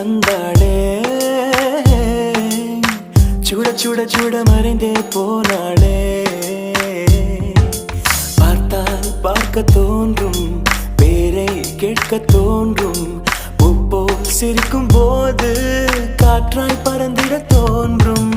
வந்தாளே சுட சுட சுட மறைந்தே போனாளே பார்த்தால் பார்க்க தோன்றும் பேரை கேட்க தோன்றும் பூப்போல் சிரிக்கும் போது காற்றாய் பறந்திட தோன்றும்